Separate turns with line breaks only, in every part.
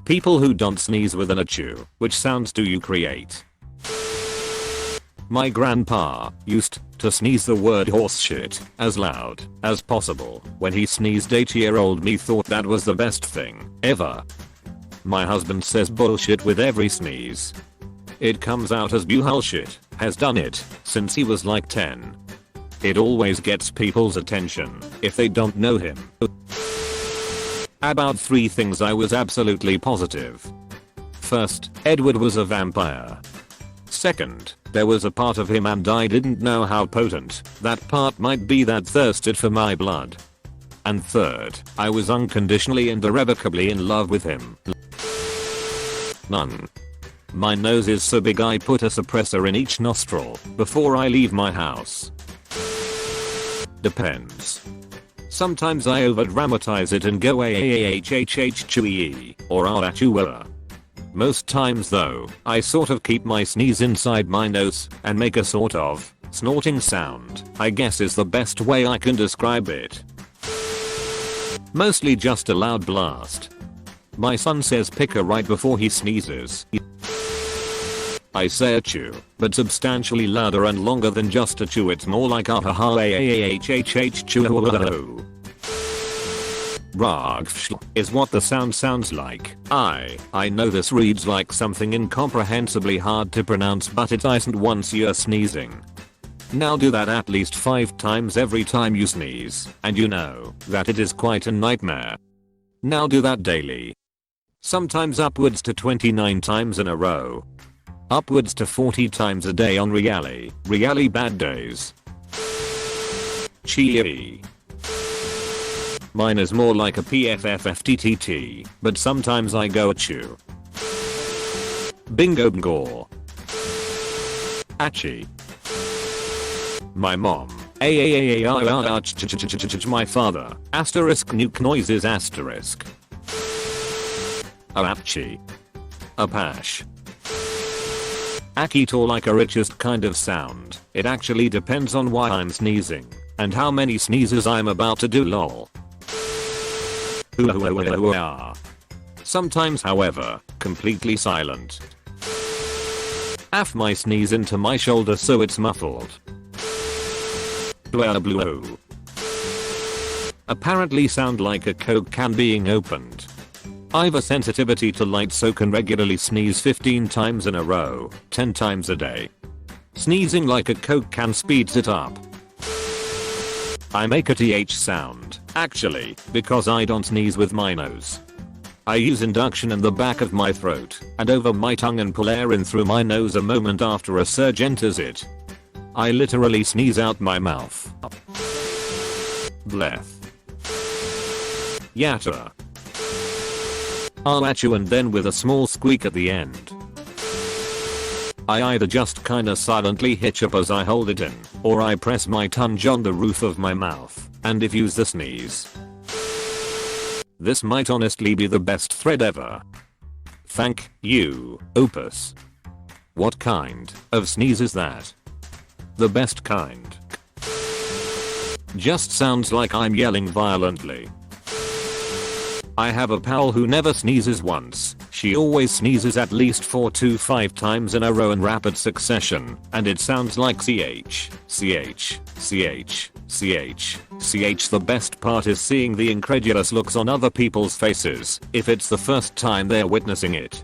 People who don't sneeze with an achoo. Which sounds do you create? My grandpa used to sneeze the word horseshit as loud as possible. When he sneezed, 8-year-old me thought that was the best thing ever. My husband says bullshit with every sneeze. It comes out as bullshit. Has done it since he was like 10. It always gets people's attention if they don't know him. About 3 things I was absolutely positive. First, Edward was a vampire. Second, there was a part of him and I didn't know how potent that part might be that thirsted for my blood. And third, I was unconditionally and irrevocably in love with him. None. My nose is so big I put a suppressor in each nostril before I leave my house. Depends. Sometimes I over-dramatize it and go ahhhh or achoo. Most times though, I sort of keep my sneeze inside my nose and make a sort of snorting sound, I guess is the best way I can describe it. Mostly just a loud blast. My son says picker right before he sneezes. I say achoo, but substantially louder and longer than just achoo. It's more like ahhhhh. Ragfshl is what the sound sounds like. I know this reads like something incomprehensibly hard to pronounce, but it isn't once you're sneezing. Now do that at least 5 times every time you sneeze, and you know that it is quite a nightmare. Now do that daily. Sometimes upwards to 29 times in a row. Upwards to 40 times a day on really bad days. Cheery. Mine is more like a pfffttt, but sometimes I go achoo. Bingo bngor. Achie. My mom. My father. Asterisk nuke noises asterisk. Achie. Apache. Akito like a richest kind of sound. It actually depends on why I'm sneezing and how many sneezes I'm about to do, lol. Sometimes however, completely silent. Aff my sneeze into my shoulder so it's muffled. Blue. Apparently sound like a Coke can being opened. I've a sensitivity to light so can regularly sneeze 15 times in a row, 10 times a day. Sneezing like a Coke can speeds it up. I make a th sound, actually, because I don't sneeze with my nose. I use induction in the back of my throat and over my tongue and pull air in through my nose a moment after a surge enters it. I literally sneeze out my mouth. Bleth. Yatta. I'll achoo and then with a small squeak at the end. I either just kinda silently hitch up as I hold it in, or I press my tongue on the roof of my mouth and diffuse the sneeze. This might honestly be the best thread ever. Thank you, Opus. What kind of sneeze is that? The best kind. Just sounds like I'm yelling violently. I have a pal who never sneezes once. She always sneezes at least 4 to 5 times in a row in rapid succession, and it sounds like ch, ch, ch, ch, ch. The best part is seeing the incredulous looks on other people's faces if it's the first time they're witnessing it.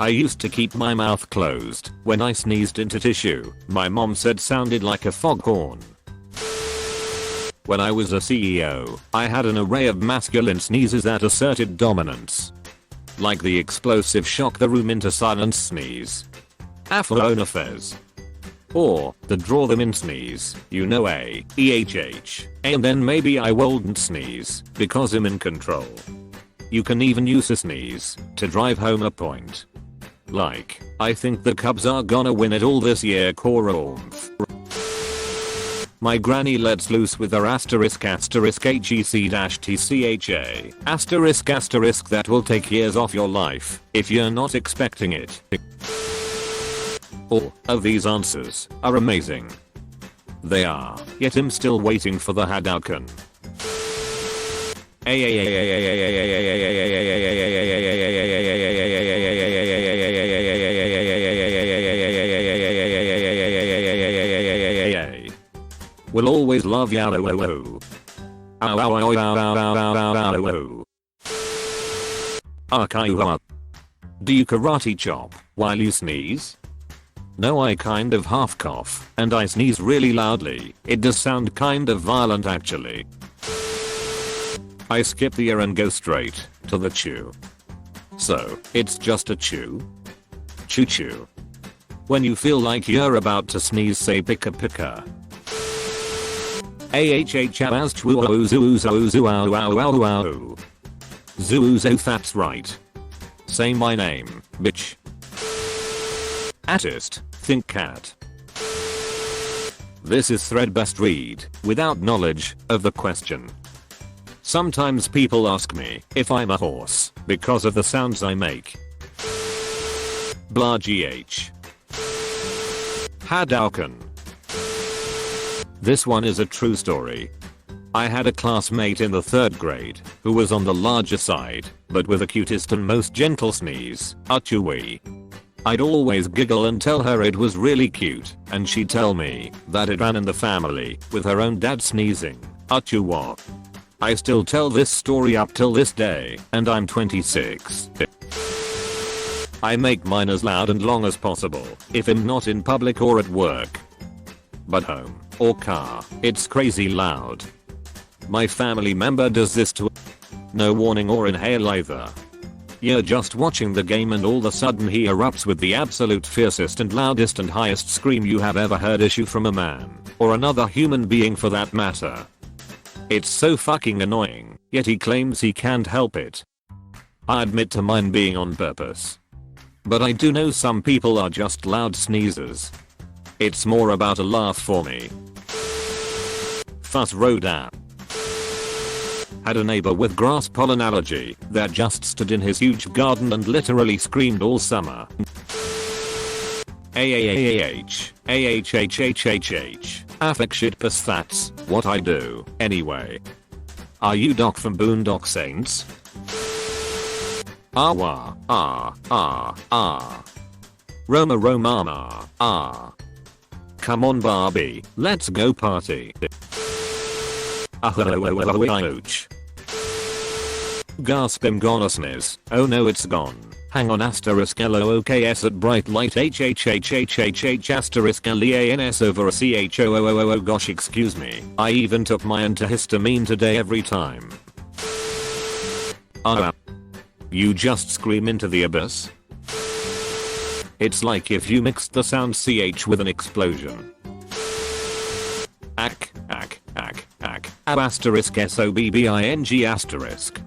I used to keep my mouth closed when I sneezed into tissue. My mom said sounded like a foghorn. When I was a CEO, I had an array of masculine sneezes that asserted dominance. Like the explosive shock the room into silence sneeze. Afronafez. Or the draw them in sneeze, you know ehh. And then maybe I wouldn't sneeze because I'm in control. You can even use a sneeze to drive home a point. Like, I think the Cubs are gonna win it all this year, core oomph. My granny lets loose with her asterisk asterisk hec-tcha asterisk asterisk that will take years off your life if you're not expecting it. All of these answers are amazing. They are, yet I'm still waiting for the Hadouken. will always love ya. Ow ow ow. Ow ow ow ow ow ow ow ow ow ow. Achoo. Do you karate chop while you sneeze? No, I kind of half cough and I sneeze really loudly. It does sound kind of violent actually. I skip the ear and go straight to the chew. So, it's just a chew? Choo choo. When you feel like you're about to sneeze, say pika pika. Zoozo, that's right. Say my name, bitch. Artist, think cat. This is thread best read without knowledge of the question. Sometimes people ask me if I'm a horse because of the sounds I make. Blah gh. Hadouken. This one is a true story. I had a classmate in the 3rd grade who was on the larger side, but with the cutest and most gentle sneeze, Achoo. I'd always giggle and tell her it was really cute, and she'd tell me that it ran in the family with her own dad sneezing, Achoo. I still tell this story up till this day, and I'm 26. I make mine as loud and long as possible if I'm not in public or at work. But home or car, it's crazy loud. My family member does this to no warning or inhale either. You're just watching the game and all of a sudden he erupts with the absolute fiercest and loudest and highest scream you have ever heard issue from a man, or another human being for that matter. It's so fucking annoying, yet he claims he can't help it. I admit to mine being on purpose. But I do know some people are just loud sneezers. It's more about a laugh for me. Fuss Roda. Had a neighbor with grass pollen allergy that just stood in his huge garden and literally screamed all summer. Affect shit piss, that's what I do anyway. Are you Doc from Boondock Saints? Wah Roma Romama Come on Barbie, let's go party. Ouch. Gasp, I'm gonna sneeze. Oh no, it's gone. Hang on, asterisk LOOKS at bright light asterisk LEANS over a CHOOOO. Gosh, excuse me. I even took my antihistamine today every time. You just scream into the abyss? It's like if you mixed the sound CH with an explosion. Asterisk SOBBING asterisk.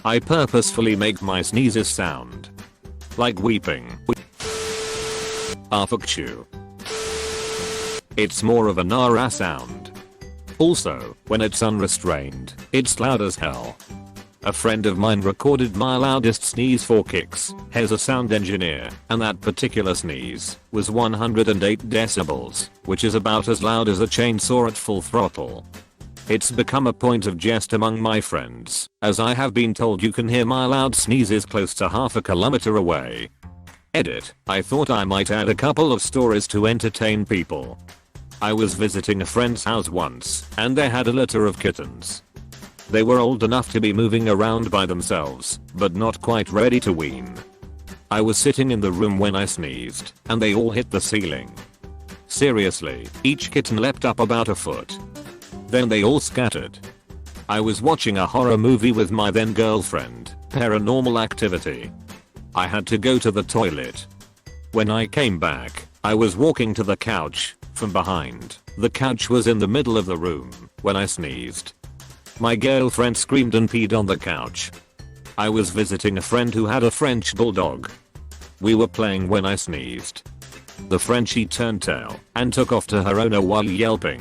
I purposefully make my sneezes sound like weeping. Fuck you. It's more of a nara sound. Also, when it's unrestrained, it's loud as hell. A friend of mine recorded my loudest sneeze for kicks. He's a sound engineer, and that particular sneeze was 108 decibels, which is about as loud as a chainsaw at full throttle. It's become a point of jest among my friends, as I have been told you can hear my loud sneezes close to half a kilometer away. Edit. I thought I might add a couple of stories to entertain people. I was visiting a friend's house once, and they had a litter of kittens. They were old enough to be moving around by themselves, but not quite ready to wean. I was sitting in the room when I sneezed, and they all hit the ceiling. Seriously, each kitten leapt up about a foot. Then they all scattered. I was watching a horror movie with my then girlfriend, Paranormal Activity. I had to go to the toilet. When I came back, I was walking to the couch from behind. The couch was in the middle of the room when I sneezed. My girlfriend screamed and peed on the couch. I was visiting a friend who had a French bulldog. We were playing when I sneezed. The Frenchie turned tail and took off to her owner while yelping.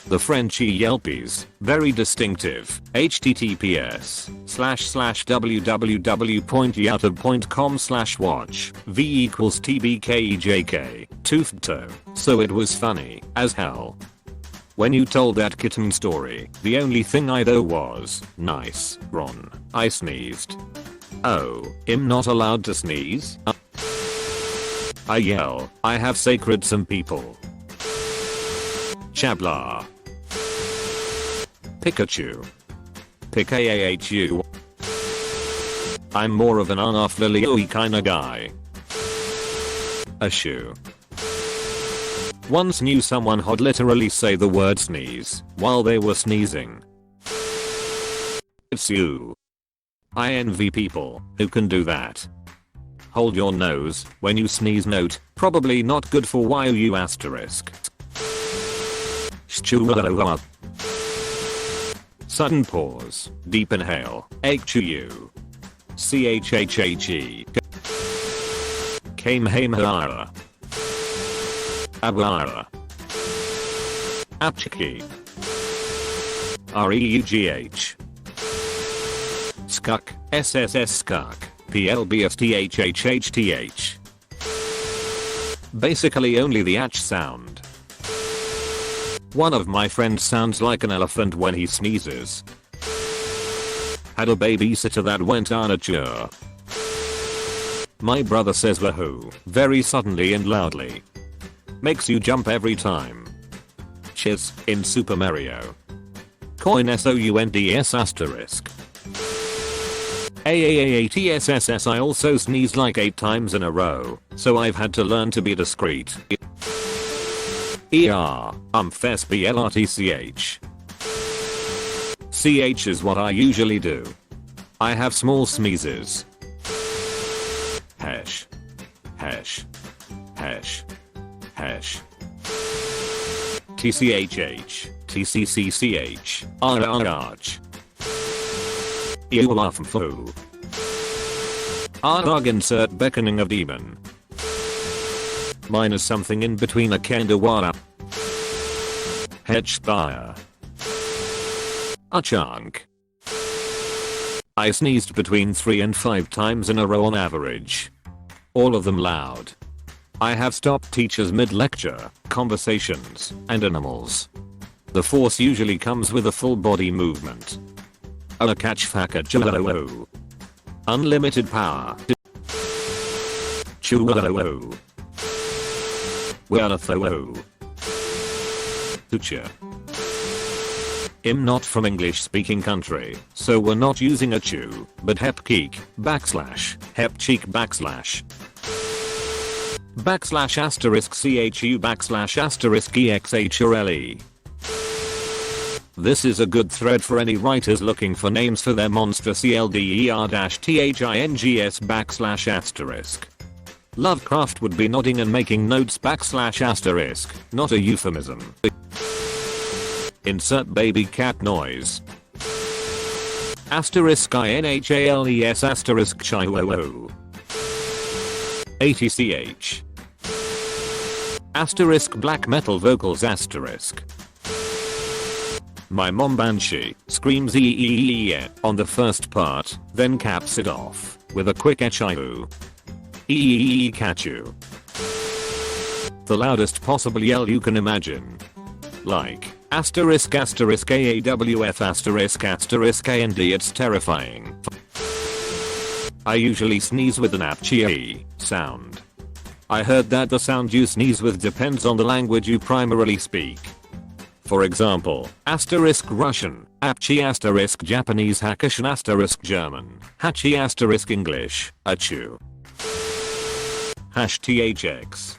The Frenchie yelpies, very distinctive. https://www.youtube.com/watch v equals tbkejk toothed toe. So it was funny as hell. When you told that kitten story, the only thing I thought was, nice, Ron. I sneezed. Oh, I'm not allowed to sneeze? I yell, I have sacred some people. Chabla. Pikachu. Pikachu. I'm more of an unfamiliar kinda guy. Achoo. Once knew someone who'd literally say the word sneeze while they were sneezing. It's you. I envy people who can do that. Hold your nose when you sneeze. Note, probably not good for you asterisk. Sudden pause. Deep inhale. Achoo. Chhhe. Kamehara. Abara. Apchiki. Reugh. Skuk. SSS skuk. PLBSTHHHTH. Basically only the ach sound. One of my friends sounds like an elephant when he sneezes. Had a babysitter that went on Achoo. My brother says wahoo very suddenly and loudly. Makes you jump every time. Chiz in Super Mario. Coin SOUNDS asterisk. AAAATSSS. I also sneezed like 8 times in a row, so I've had to learn to be discreet. FSBLRTCH. CH is what I usually do. I have small sneezes. Hash. Hash. Hash. Hash. TCHH. TCCCH. RRH. Eulafmfu. Ardog insert beckoning of demon. Mine is something in between a Kendawara. Hedgespire. A chunk. I sneezed between 3 and 5 times in a row on average. All of them loud. I have stopped teachers mid-lecture, conversations, and animals. The force usually comes with a full body movement. A catch faka chulo. Unlimited power. Chulo. Weratho. Tucha. I'm not from English speaking country, so we're not using Achoo, but hepkeek, hepcheek asterisk chu asterisk exhrle. This is a good thread for any writers looking for names for their monstrous ELDER-THINGS asterisk. Lovecraft would be nodding and making notes asterisk, not a euphemism. Insert baby cat noise. Asterisk INHALES asterisk chihuahua. ATCH. Asterisk black metal vocals asterisk. My mom banshee screams eeeeee on the first part, then caps it off with a quick echihu. Eeeeee catchu. The loudest possible yell you can imagine. Like asterisk asterisk AAWF asterisk asterisk and it's terrifying. I usually sneeze with an apchee sound. I heard that the sound you sneeze with depends on the language you primarily speak. For example, asterisk Russian, apchi asterisk Japanese, Hakushin asterisk German, hachi asterisk English, achoo. #THX.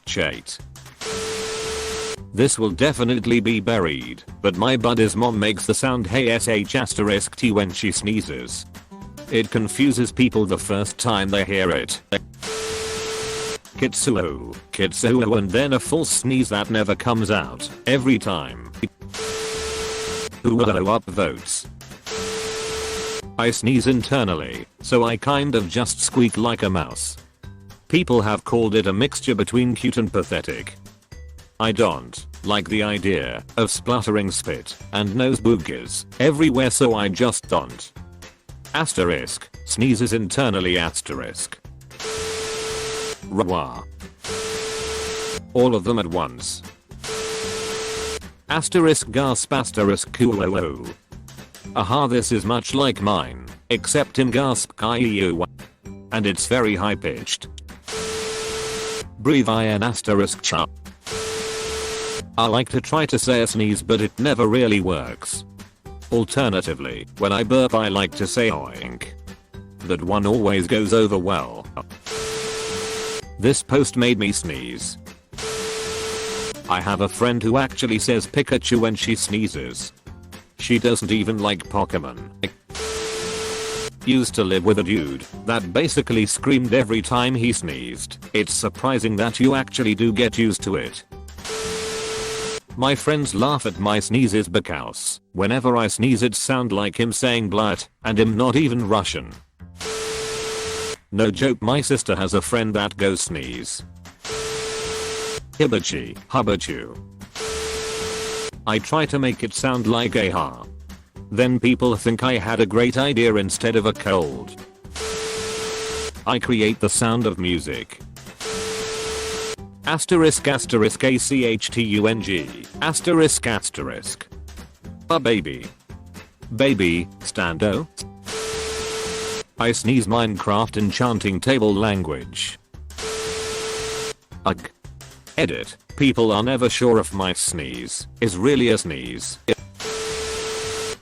Chate. This will definitely be buried, but my buddy's mom makes the sound hey sh asterisk t when she sneezes. It confuses people the first time they hear it. Kitsuo, and then a full sneeze that never comes out, every time. Upvotes. I sneeze internally, so I kind of just squeak like a mouse. People have called it a mixture between cute and pathetic. I don't like the idea of spluttering spit and nose boogers everywhere, so I just don't. Asterisk, sneezes internally asterisk. Rwa. All of them at once. Asterisk gasp asterisk kuo. Aha, this is much like mine, except in gasp kiu. And it's very high pitched. Breathe in asterisk cha. I like to try to say a sneeze but it never really works. Alternatively, when I burp I like to say oink. That one always goes over well. This post made me sneeze. I have a friend who actually says Pikachu when she sneezes. She doesn't even like Pokemon. Used to live with a dude that basically screamed every time he sneezed. It's surprising that you actually do get used to it. My friends laugh at my sneezes because whenever I sneeze it sound like him saying blut, and I'm not even Russian. No joke, my sister has a friend that goes sneeze. Hibachi, hubachu. I try to make it sound like a ha. Then people think I had a great idea instead of a cold. I create the sound of music. Asterisk asterisk ACHTUNG. Asterisk asterisk. A baby. Baby, stando. I sneeze Minecraft enchanting table language. Ugh. Edit. People are never sure if my sneeze is really a sneeze.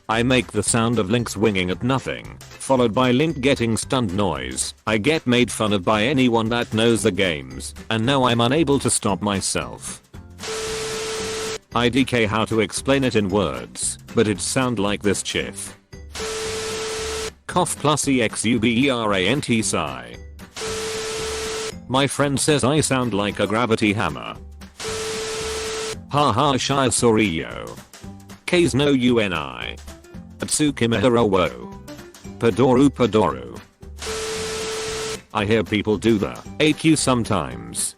I make the sound of Link swinging at nothing, followed by Link getting stunned noise. I get made fun of by anyone that knows the games, and now I'm unable to stop myself. I DK how to explain it in words, but it sound like this chiff. Cough plus EXUBERANT sigh. My friend says I sound like a gravity hammer. Haha shy sorrio. K's no UNI. Atsukimehara wo. Padoru padoru. I hear people do the AQ sometimes.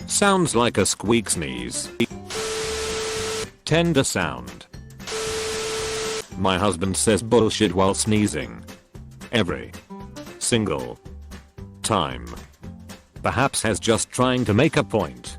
Sounds like a squeak sneeze. Tender sound. My husband says bullshit while sneezing. Every single time. Perhaps he's just trying to make a point.